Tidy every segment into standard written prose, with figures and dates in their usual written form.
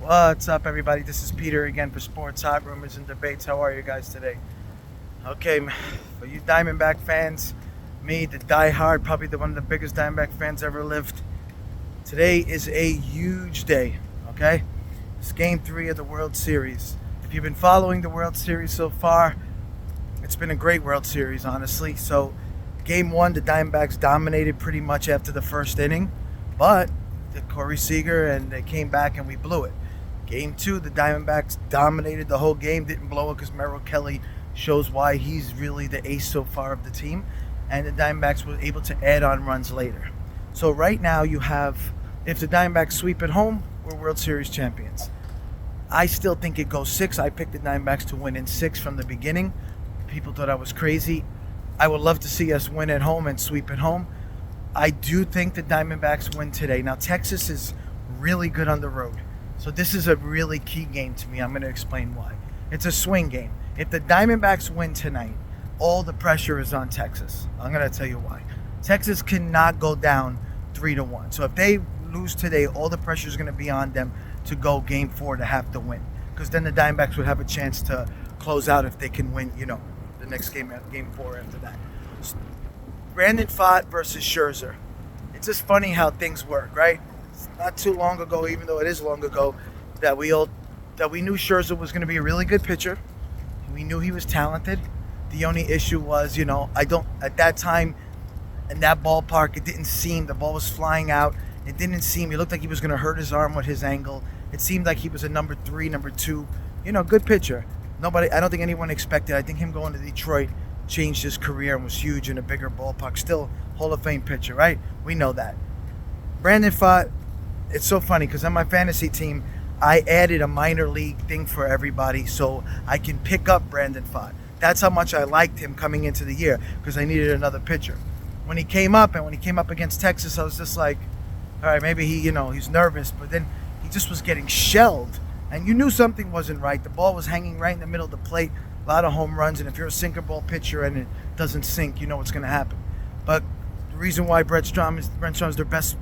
What's up, everybody? This is Peter again for Sports Hot Rumors and Debates. How are you guys today? Okay, for you Diamondback fans, me, the diehard, probably one of the biggest Diamondback fans ever lived. Today is a huge day, okay? It's Game 3 of the World Series. If you've been following the World Series so far, it's been a great World Series, honestly. So, Game 1, the Diamondbacks dominated pretty much after the first inning, but Corey Seager, and they came back and we blew it. Game 2, the Diamondbacks dominated the whole game, didn't blow it because Merrill Kelly shows why he's really the ace so far of the team, and the Diamondbacks were able to add on runs later. So right now you have, if the Diamondbacks sweep at home, we're World Series champions. I still think it goes 6. I picked the Diamondbacks to win in 6 from the beginning. People thought I was crazy. I would love to see us win at home and sweep at home. I do think the Diamondbacks win today. Now, Texas is really good on the road. So this is a really key game to me. I'm going to explain why. It's a swing game. If the Diamondbacks win tonight, all the pressure is on Texas. I'm going to tell you why. Texas cannot go down 3-1. So if they lose today, all the pressure is going to be on them to go Game 4 to have to win. Because then the Diamondbacks would have a chance to close out if they can win, the next game, Game 4 after that. Brandon Pfaadt versus Scherzer. It's just funny how things work, right? It's not too long ago, even though it is long ago, that we knew Scherzer was going to be a really good pitcher. We knew he was talented. The only issue was, at that time in that ballpark, it didn't seem, the ball was flying out. It didn't seem, it looked like he was going to hurt his arm with his angle. It seemed like he was a number 3, number 2, good pitcher. I don't think anyone expected. I think him going to Detroit changed his career and was huge in a bigger ballpark. Still Hall of Fame pitcher, right? We know that. Brandon Pfaadt, it's so funny because on my fantasy team, I added a minor league thing for everybody so I can pick up Brandon Pfaadt. That's how much I liked him coming into the year because I needed another pitcher. When he came up against Texas, I was just like, all right, maybe he's nervous, but then he just was getting shelled. And you knew something wasn't right. The ball was hanging right in the middle of the plate. A lot of home runs, and if you're a sinker ball pitcher and it doesn't sink, you know what's going to happen. But the reason why Brent Strom is their best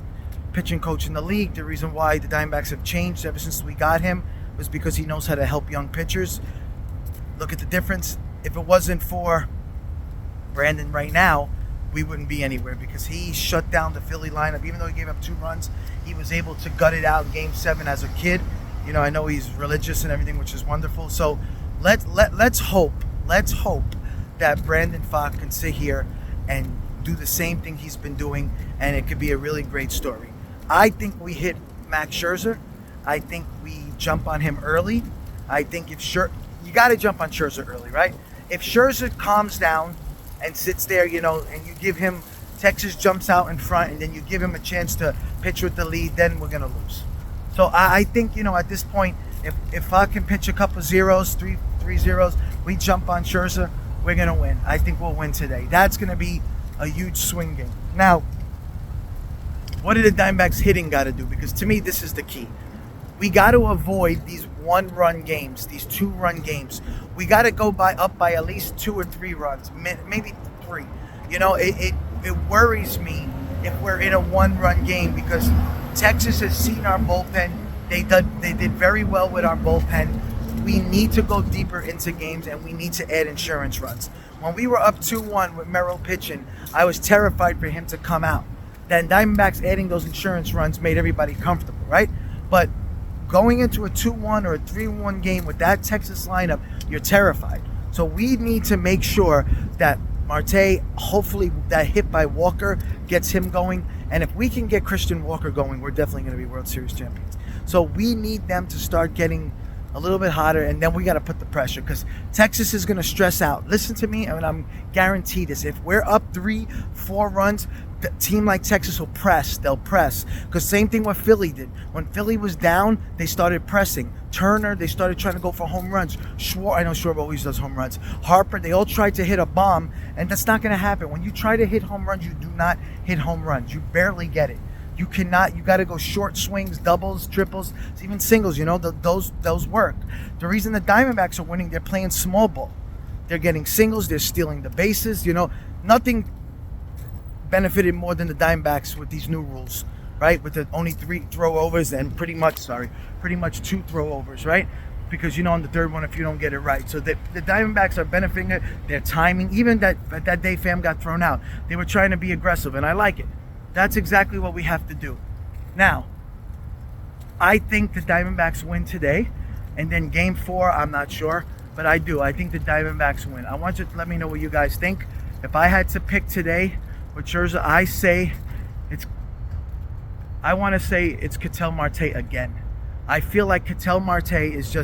pitching coach in the league, the reason why the Diamondbacks have changed ever since we got him was because he knows how to help young pitchers. Look at the difference. If it wasn't for Brandon right now, we wouldn't be anywhere because he shut down the Philly lineup. Even though he gave up 2 runs, he was able to gut it out in Game 7 as a kid. I know he's religious and everything, which is wonderful. So let's hope that Brandon Pfaadt can sit here and do the same thing he's been doing, and it could be a really great story. I think we hit Max Scherzer. I think we jump on him early. I think you got to jump on Scherzer early, right? If Scherzer calms down and sits there, and you give him, Texas jumps out in front, and then you give him a chance to pitch with the lead, then we're going to lose. So I think, at this point, if I can pitch a couple zeros, three zeros, we jump on Scherzer, we're going to win. I think we'll win today. That's going to be a huge swing game. Now, what do the Diamondbacks hitting got to do? Because to me, this is the key. We got to avoid these 1-run games, these 2-run games. We got to go up by at least 2 or 3 runs, maybe 3. It worries me if we're in a 1-run game because Texas has seen our bullpen. They did very well with our bullpen. We need to go deeper into games, and we need to add insurance runs. When we were up 2-1 with Merrill pitching, I was terrified for him to come out. Then Diamondbacks adding those insurance runs made everybody comfortable, right? But going into a 2-1 or a 3-1 game with that Texas lineup, you're terrified. So we need to make sure that Marte, hopefully that hit by Walker gets him going. And if we can get Christian Walker going, we're definitely going to be World Series champions. So we need them to start getting a little bit hotter, and then we got to put the pressure because Texas is going to stress out. Listen to me, and I'm guaranteed this. If we're up 3-4 runs, the team like Texas will press. They'll press. Because same thing what Philly did. When Philly was down, they started pressing. Turner, they started trying to go for home runs. I know Schwarber always does home runs. Harper, they all tried to hit a bomb, and that's not going to happen. When you try to hit home runs, you do not hit home runs. You barely get it. You got to go short swings, doubles, triples, even singles, those work. The reason the Diamondbacks are winning, they're playing small ball. They're getting singles, they're stealing the bases, nothing benefited more than the Diamondbacks with these new rules. right? With the only 3 throwovers and pretty much 2 throwovers, right? Because on the third one, if you don't get it right. So the Diamondbacks are benefiting it. Their timing, even that day Pham got thrown out, they were trying to be aggressive, and I like it. That's exactly what we have to do. Now, I think the Diamondbacks win today, and then Game 4, I'm not sure, but I do. I think the Diamondbacks win. I want you to let me know what you guys think. If I had to pick today with Scherzer, I want to say it's Ketel Marte again. I feel like Ketel Marte is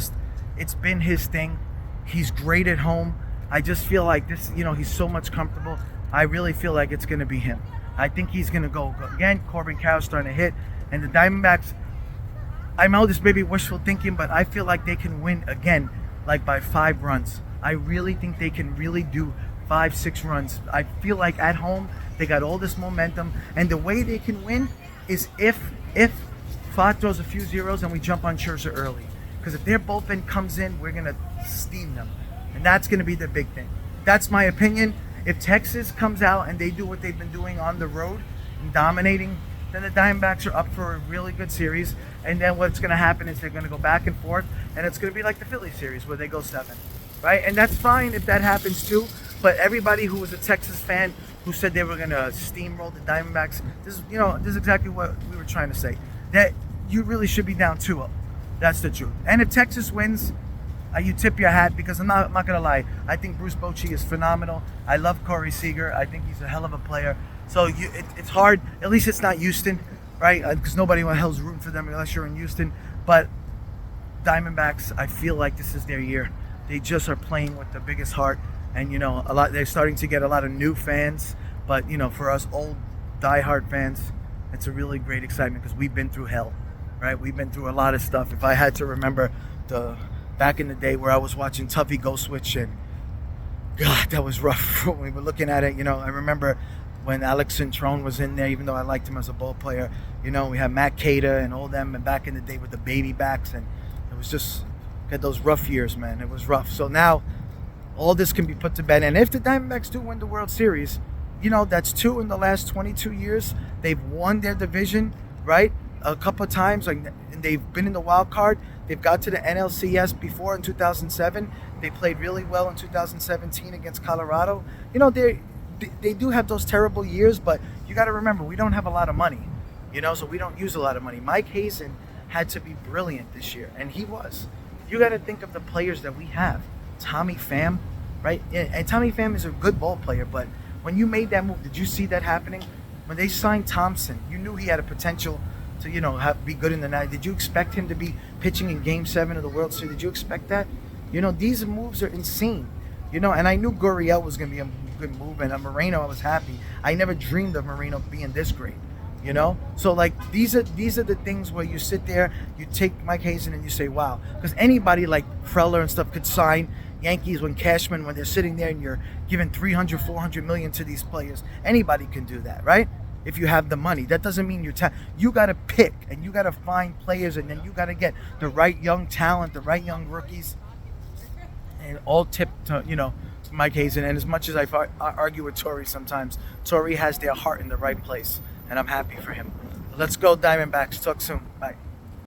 it's been his thing. He's great at home. I just feel like this, he's so much comfortable. I really feel like it's going to be him. I think he's going to go again. Corbin Carroll's starting to hit. And the Diamondbacks, I know this may be wishful thinking, but I feel like they can win again, like by 5 runs. I really think they can really do 5-6 runs. I feel like at home, they got all this momentum. And the way they can win is if Pfaadt throws a few zeros and we jump on Scherzer early. Because if their bullpen comes in, we're going to steam them. And that's going to be the big thing. That's my opinion. If Texas comes out and they do what they've been doing on the road and dominating, then the Diamondbacks are up for a really good series. And then what's going to happen is they're going to go back and forth, and it's going to be like the Philly series where they go 7, right? And that's fine if that happens too. But everybody who was a Texas fan who said they were going to steamroll the Diamondbacks, this is exactly what we were trying to say. That you really should be down 2-0. That's the truth. And if Texas wins, you tip your hat, because I'm not going to lie. I think Bruce Bochy is phenomenal. I love Corey Seager. I think he's a hell of a player. So it's hard. At least it's not Houston, right? Because nobody in the hell's rooting for them unless you're in Houston. But Diamondbacks, I feel like this is their year. They just are playing with the biggest heart. And, they're starting to get a lot of new fans. But, for us old diehard fans, it's a really great excitement because we've been through hell, right? We've been through a lot of stuff. If I had to remember back in the day where I was watching Tuffy Go Switch, and God, that was rough when we were looking at it. I remember when Alex Cintrone was in there, even though I liked him as a ball player. We had Matt Cater and all them, and back in the day with the Dbacks, and it was just got those rough years, man. It was rough. So now all this can be put to bed, and if the Diamondbacks do win the World Series, that's 2 in the last 22 years. They've won their division, right? A couple of times, and they've been in the wild card. They've got to the NLCS before in 2007. They played really well in 2017 against Colorado. They do have those terrible years, but you got to remember, we don't have a lot of money, so we don't use a lot of money. Mike Hazen had to be brilliant this year, and he was. You got to think of the players that we have. Tommy Pham, right? And Tommy Pham is a good ball player, but when you made that move, did you see that happening? When they signed Thompson, you knew he had a potential to, be good in the night. Did you expect him to be pitching in Game 7 of the World Series? Did you expect that? These moves are insane. And I knew Gurriel was going to be a good move, and Moreno, I was happy. I never dreamed of Moreno being this great. So these are the things where you sit there, you take Mike Hazen and you say, wow. Because anybody like Preller and stuff could sign. Yankees, when they're sitting there and you're giving $300, $400 million to these players, anybody can do that, right? If you have the money. That doesn't mean you're you got to pick, and you got to find players, and then you got to get the right young talent, the right young rookies, and all tip to Mike Hazen. And as much as I argue with Torrey sometimes, Torrey has their heart in the right place, and I'm happy for him. Let's go Diamondbacks. Talk soon. Bye.